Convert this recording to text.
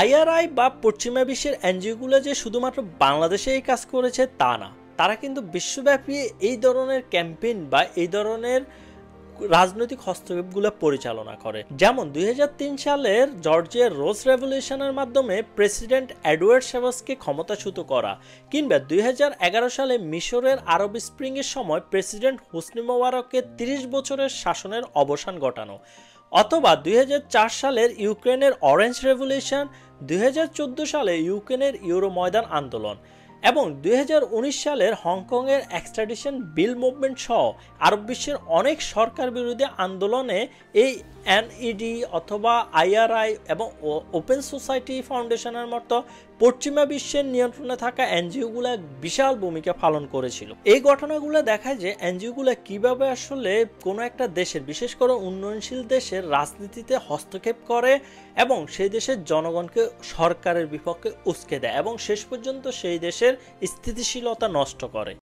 IRI বা পশ্চিমা বিশ্বের এনজিওগুলো যে শুধুমাত্র বাংলাদেশে এই কাজ করেছে তা না, তারা কিন্তু বিশ্বব্যাপী এই ধরনের ক্যাম্পেইন বা এই ধরনের রাজনৈতিক হস্তক্ষেপগুলো পরিচালনা করে। যেমন 2003 সালের জর্জিয়ার রোজ রেভলিউশনের মাধ্যমে প্রেসিডেন্ট এডওয়ার্ড শেভাসকে ক্ষমতাচ্যুত করা, কিংবা 2011 সালে মিশরের আরব স্প্রিং এর সময় প্রেসিডেন্ট হোসনি মোবারকের 30 বছরের শাসনের অবসান ঘটানো, অথবা 2004 সালের ইউক্রেনের অরেঞ্জ রেভলিউশন, 2014 সালে ইউক্রেনের ইউরো ময়দান আন্দোলন এবং 2019 সালের হংকংয়ের এক্সট্রাডিশন বিল মুভমেন্ট সহ আরব বিশ্বের অনেক সরকার বিরোধী আন্দোলনে এই এনইডি অথবা আইআরআই এবং ওপেন সোসাইটি ফাউন্ডেশনের মতো পশ্চিমা বিশ্বের নিয়ন্ত্রণে থাকা এনজিওগুলো বিশাল ভূমিকা পালন করেছিল। এই ঘটনাগুলো দেখায় যে এনজিওগুলো কিভাবে আসলে কোনো একটা দেশের, বিশেষ করে উন্নয়নশীল দেশের রাজনীতিতে হস্তক্ষেপ করে এবং সেই দেশের জনগণকে সরকারের বিপক্ষে উস্কে দেয় এবং শেষ পর্যন্ত সেই দেশের স্থিতিশীলতা নষ্ট করে।